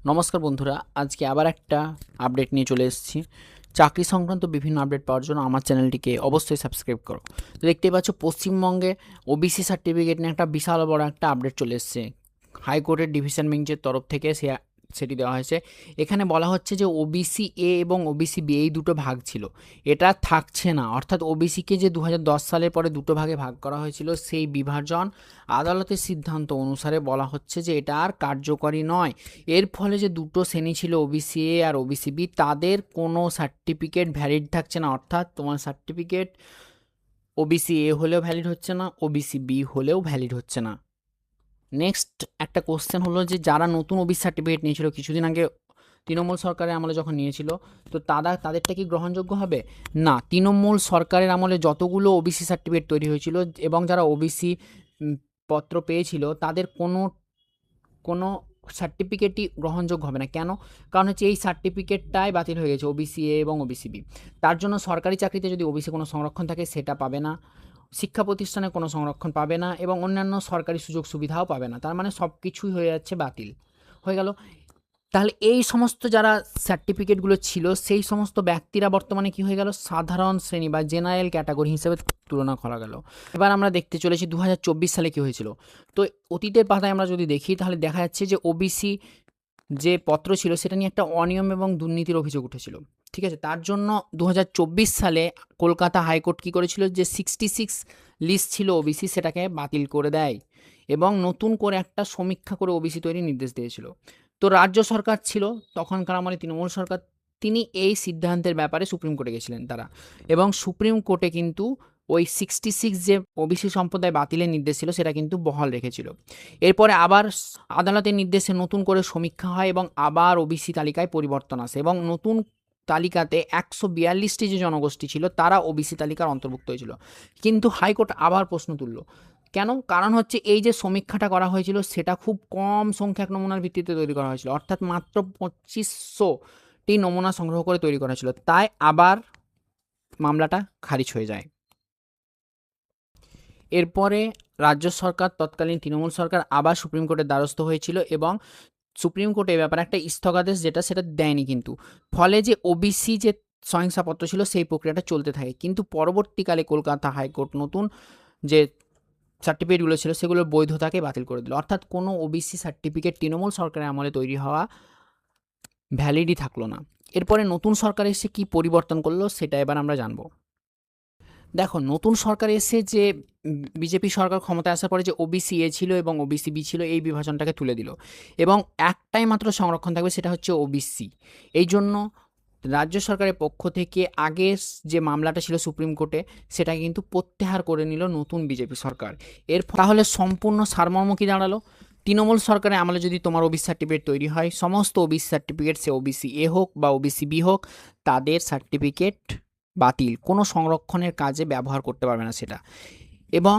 নমস্কার বন্ধুরা, আজকে আবার একটা আপডেট নিয়ে চলে এসেছি। চাকরি সংক্রান্ত বিভিন্ন আপডেট পাওয়ার জন্য আমার চ্যানেলটিকে অবশ্যই সাবস্ক্রাইব করো। তো দেখতেই পাচ্ছ, পশ্চিমবঙ্গে ওবিসি সার্টিফিকেট নিয়ে একটা বিশাল বড় একটা আপডেট চলে এসেছে। হাইকোর্টের ডিভিশন বেঞ্চের তরফ থেকে সেটি দেওয়া হয়েছে। এখানে বলা হচ্ছে যে ওবিসি এ এবং ওবিসি বি এই দুটো ভাগ ছিল, এটা থাকছে না। অর্থাৎ ওবিসিকে যে 2010 সালের পরে দুটো ভাগে ভাগ করা হয়েছিল, সেই বিভাজন আদালতের সিদ্ধান্ত অনুসারে বলা হচ্ছে যে এটা আর কার্যকরী নয়। এর ফলে যে দুটো শ্রেণী ছিল ওবিসি এ আর ওবিসি বি, তাদের কোনো সার্টিফিকেট ভ্যালিড থাকছে না। অর্থাৎ তোমার সার্টিফিকেট ওবিসি এ হলেও ভ্যালিড হচ্ছে না, ওবিসি বি হলেও ভ্যালিড হচ্ছে না। নেক্সট একটা কোশ্চেন হলো যে যারা নতুন ওবিসি সার্টিফিকেট নিয়েছিল কিছুদিন আগে তৃণমূল সরকারের আমলে যখন নিয়েছিল, তো তাদেরটা কি গ্রহণযোগ্য হবে? না। তৃণমূল সরকারের আমলে যতগুলো ওবিসি সার্টিফিকেট তৈরি হয়েছিল এবং যারা ওবিসি পত্র পেয়েছিল, তাদের কোনো কোনো সার্টিফিকেটই গ্রহণযোগ্য হবে না। কেন? কারণ হচ্ছে এই সার্টিফিকেটটাই বাতিল হয়ে গেছে, ওবিসি এ এবং ওবিসি বি। তার জন্য সরকারি চাকরিতে যদি ওবিসি কোনো সংরক্ষণ থাকে সেটা পাবে না, শিক্ষা প্রতিষ্ঠানে কোনো সংরক্ষণ পাবে না, এবং অন্যান্য সরকারি সুযোগ সুবিধাও পাবে না। তার মানে সব কিছুই হয়ে যাচ্ছে বাতিল হয়ে গেল। তাহলে এই সমস্ত যারা সার্টিফিকেটগুলো ছিল, সেই সমস্ত ব্যক্তিরা বর্তমানে কি হয়ে গেল? সাধারণ শ্রেণী বা জেনারেল ক্যাটাগরি হিসেবে তুলনা করা গেল। এবার আমরা দেখতে চলেছি 2024 সালে কি হয়েছিল। তো অতীতের পাতায় আমরা যদি দেখি, তাহলে দেখা যাচ্ছে যে ওবিসি যে পত্র ছিল সেটা নিয়ে একটা অনিয়ম এবং দুর্নীতির অভিযোগ উঠেছিল। ঠিক আছে, তার জন্য 2024 সালে কলকাতা হাইকোর্ট কি করেছিল, যে 66 লিস্ট ছিল ওবিসি, সেটাকে বাতিল করে দেয় এবং নতুন করে একটা সমীক্ষা করে ওবিসি তৈরির নির্দেশ দিয়েছিল। তো রাজ্য সরকার ছিল তখনকার আমলে তৃণমূল সরকার, তিনি এই সিদ্ধান্তের ব্যাপারে সুপ্রিম কোর্টে গেছিলেন তারা, এবং সুপ্রিম কোর্টে কিন্তু ওই 66 যে ওবিসি সম্প্রদায় বাতিলের নির্দেশ ছিল সেটা কিন্তু বহাল রেখেছিল। এরপরে আবার আদালতের নির্দেশে নতুন করে সমীক্ষা হয় এবং আবার ওবিসি তালিকায় পরিবর্তন আসে, এবং নতুন তালিকাতে 142টি যে জনগোষ্ঠী ছিল তারা ওবিসি তালিকার অন্তর্ভুক্ত হয়েছিল। কিন্তু হাইকোর্ট আবার প্রশ্ন তুলল। কেন? কারণ হচ্ছে এই যে সমীক্ষাটা করা হয়েছিল সেটা খুব কম সংখ্যক নমুনার ভিত্তিতে তৈরি করা হয়েছিল, অর্থাৎ মাত্র 2500টি নমুনা সংগ্রহ করে তৈরি করা হয়েছিল। তাই আবার মামলাটা খারিজ হয়ে যায়। এরপরে রাজ্য সরকার, তৎকালীন তৃণমূল সরকার, আবার সুপ্রিম কোর্টের দ্বারস্থ হয়েছিল এবং সুপ্রিম কোর্টে এ ব্যাপারে একটা স্থগিতাদেশ সেটা দেয়নি কিন্তু। ফলে যে ওবিসি যে শংসাপত্র ছিল সেই প্রক্রিয়াটা চলতে থাকে। কিন্তু পরবর্তীকালে কলকাতা হাইকোর্ট নতুন যে সার্টিফিকেটগুলো ছিল সেগুলোর বৈধতাকে বাতিল করে দিল। অর্থাৎ কোনো ওবিসি সার্টিফিকেট তৃণমূল সরকারের আমলে তৈরি হওয়া ভ্যালিডই থাকলো না। এরপরে নতুন সরকার এসে কি পরিবর্তন করলো সেটা এবার আমরা জানবো। দেখো, নতুন সরকার এসে যে বিজেপি সরকার ক্ষমতায় আসার পরে যে ওবিসি এ ছিল এবং ওবিসি বি ছিল, এই বিভাজনটাকে তুলে দিল এবং একটাই মাত্র সংরক্ষণ থাকবে, সেটা হচ্ছে ওবিসি। এই জন্য রাজ্য সরকারের পক্ষ থেকে আগের যে মামলাটা ছিল সুপ্রিম কোর্টে, সেটা কিন্তু প্রত্যাহার করে নিল নতুন বিজেপি সরকার। তাহলে সম্পূর্ণ সারমর্ম কি দাঁড়ালো? তৃণমূল সরকারের আমলে যদি তোমার ওবিসি সার্টিফিকেট তৈরি হয়, সমস্ত OBC certificate, say OBC A হোক বা ওবিসি বি হোক, তাদের সার্টিফিকেট বাতিল, কোনো সংরক্ষণের কাজে ব্যবহার করতে পারবে না সেটা। এবং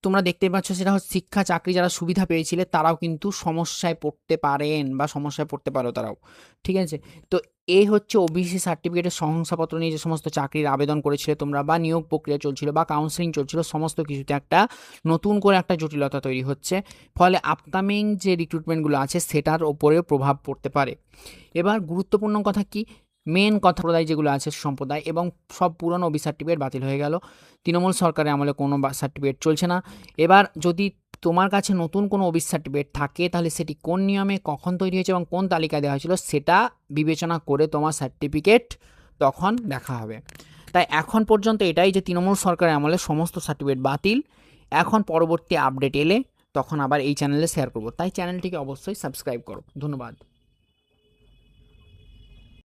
তোমরা দেখতে পাচ্ছ সেটা হচ্ছে শিক্ষা চাকরি যারা সুবিধা পেয়েছিলে তারাও কিন্তু সমস্যায় পড়তে পারেন বা সমস্যায় পড়তে পারো তারাও। ঠিক আছে, তো এই হচ্ছে ওবিসি সার্টিফিকেটের শংসাপত্র নিয়ে যে সমস্ত চাকরির আবেদন করেছিলে তোমরা, বা নিয়োগ প্রক্রিয়া চলছিল বা কাউন্সেলিং চলছিল, সমস্ত কিছুতে একটা নতুন করে একটা জটিলতা তৈরি হচ্ছে। ফলে আপকামিং যে রিক্রুটমেন্টগুলো আছে সেটার ওপরেও প্রভাব পড়তে পারে। এবার গুরুত্বপূর্ণ কথা কি, মেন কথা, সম্প্রদায় যেগুলো আছে সম্প্রদায় এবং সব পুরনো ওবিসি সার্টিফিকেট বাতিল হয়ে গেল। তৃণমূল সরকারের আমলে কোনো সার্টিফিকেট চলছে না। এবার যদি তোমার কাছে নতুন কোনো ওবিসি সার্টিফিকেট থাকে, তাহলে সেটি কোন নিয়মে কখন তৈরি হয়েছে এবং কোন তালিকায় দেওয়া হয়েছিল সেটা বিবেচনা করে তোমার সার্টিফিকেট তখন দেখা হবে। তাই এখন পর্যন্ত এটাই যে তৃণমূল সরকারের আমলে সমস্ত সার্টিফিকেট বাতিল। এখন পরবর্তী আপডেট এলে তখন আবার এই চ্যানেলে শেয়ার করব, তাই চ্যানেলটিকে অবশ্যই সাবস্ক্রাইব করো। ধন্যবাদ।